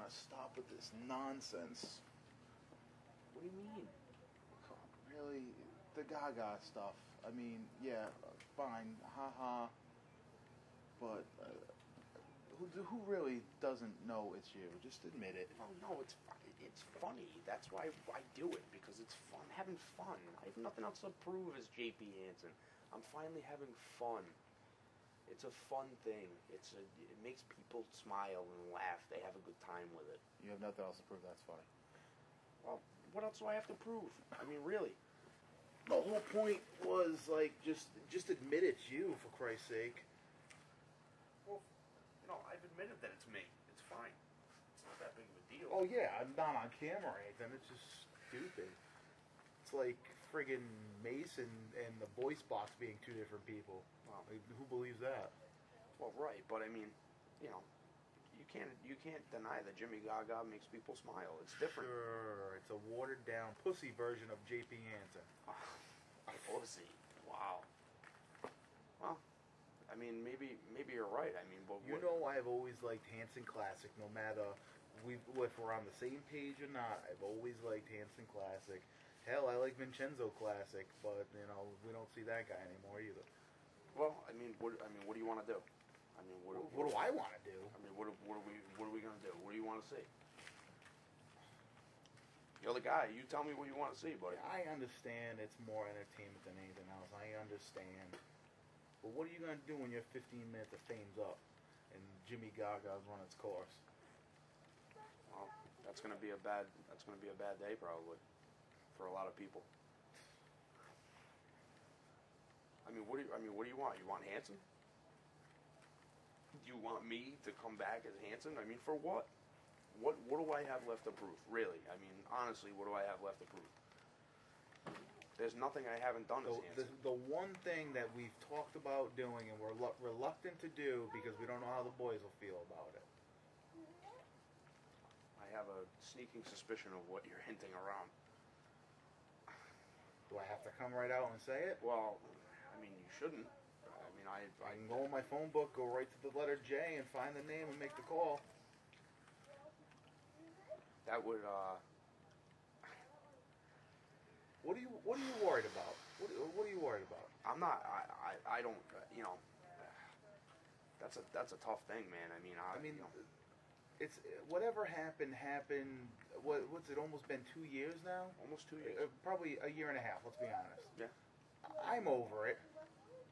gotta stop with this nonsense. What do you mean? Really, the Gaga stuff. I mean, yeah, fine, haha. But who really doesn't know it's you? Just admit it. Oh no, it's funny. That's why I do it, because it's fun. Having fun. I have nothing else to prove as JP Hansen. I'm finally having fun. It's a fun thing. It makes people smile and laugh. They have a good time with it. You have nothing else to prove that's funny. Well, what else do I have to prove? I mean, really. The whole point was, like, just admit it's you, for Christ's sake. Well, I've admitted that it's me. It's fine. It's not that big of a deal. Oh, yeah, I'm not on camera or anything. It's just stupid. It's like friggin' Mason and the voice box being two different people. Wow. Like, who believes that? Well, right, but I mean, you can't deny that Jimmy Gaga makes people smile. It's different. Sure, it's a watered down pussy version of JP Hansen. Pussy. Wow. Well, I mean, maybe you're right. I mean, but I've always liked Hansen Classic, no matter if we're on the same page or not. I've always liked Hansen Classic. Hell, I like Vincenzo Classic, but we don't see that guy anymore either. Well, I mean, what do you want to do? I mean, what do I want to do? I mean, what are we going to do? What do you want to see? You're the guy. You tell me what you want to see, buddy. Yeah, I understand it's more entertainment than anything else. I understand. But what are you going to do when your 15 minutes of fame's up and Jimmy Gaga's run its course? Well, that's going to be a bad day probably for a lot of people. I mean, what do you want? You want Hansen? Do you want me to come back as Hansen? I mean, for what? What do I have left to prove? Really? I mean, honestly, what do I have left to prove? There's nothing I haven't done as Hansen. The one thing that we've talked about doing and we're reluctant to do because we don't know how the boys will feel about it. I have a sneaking suspicion of what you're hinting around. Do I have to come right out and say it? Well, I mean, you shouldn't. I mean, I can go in my phone book, go right to the letter J, and find the name and make the call. That would. What are you worried about? What are you worried about? I'm not. I don't. That's a tough thing, man. I mean, it's whatever happened. What's it? Almost been 2 years now. Almost 2 years. Probably a year and a half. Let's be honest. Yeah. I'm over it.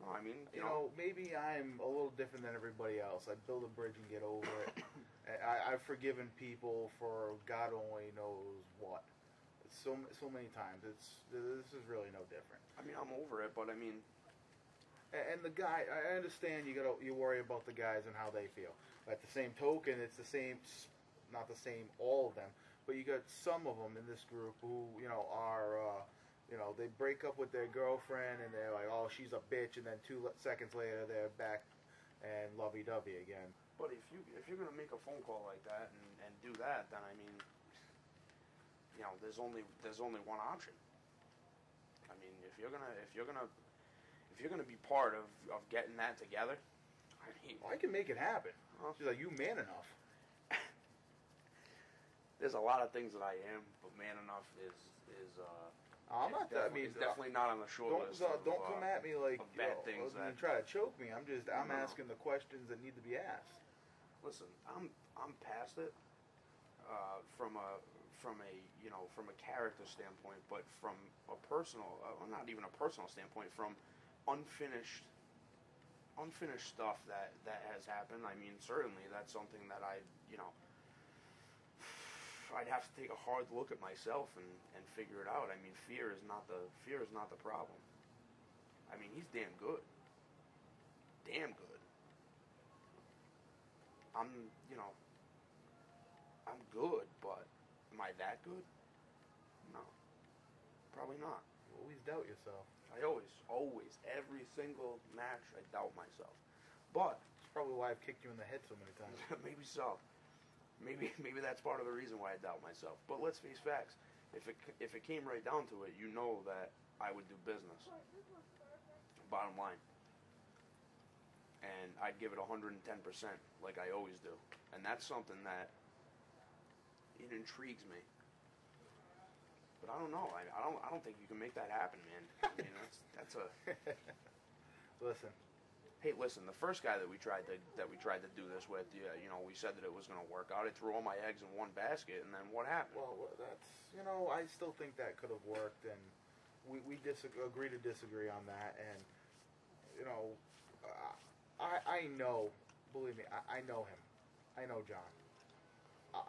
No, I mean, maybe I'm a little different than everybody else. I build a bridge and get over it. I've forgiven people for God only knows what. So many times. This is really no different. I mean, I'm over it, but I mean, and the guy, I understand you worry about the guys and how they feel. At the same token, it's the same, not the same, all of them, but you got some of them in this group who are. They break up with their girlfriend and they're like, oh, she's a bitch, and then 2 seconds later they're back and lovey-dovey again. But if you're gonna make a phone call like that and do that, then I mean, there's only one option. I mean, if you're gonna be part of getting that together, I mean, I can make it happen. She's like, you man enough. There's a lot of things that I am, but man enough is. I'm not. It's definitely not on the short list. Don't come at me like bad things and try to choke me. I'm asking the questions that need to be asked. Listen, I'm past it from a character standpoint, but from a personal, not even a personal standpoint, from unfinished stuff that has happened. I mean, certainly that's something that I'd have to take a hard look at myself and figure it out. I mean, fear is not the problem. I mean, he's damn good. Damn good. I'm good, but am I that good? No. Probably not. You always doubt yourself. I always, every single match, I doubt myself. But it's probably why I've kicked you in the head so many times. Maybe so. Maybe that's part of the reason why I doubt myself. But let's face facts. If it came right down to it, you know that I would do business. Bottom line. And I'd give it 110%, like I always do. And that's something that it intrigues me. But I don't know. I don't think you can make that happen, man. I mean, that's a. Listen. Hey, listen. The first guy that we tried to do this with, you know, we said that it was going to work out. I threw all my eggs in one basket, and then what happened? Well, that's, you know, I still think that could have worked, and we agree to disagree on that, and you know, I know, believe me, I know him, I know John.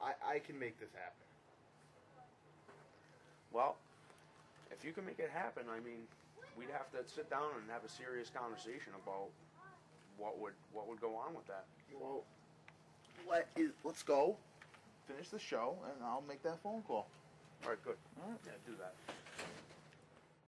I can make this happen. Well, if you can make it happen, I mean, we'd have to sit down and have a serious conversation about what would go on with that. Well, let's go, finish the show, and I'll make that phone call. All right, good. All right. Yeah, do that.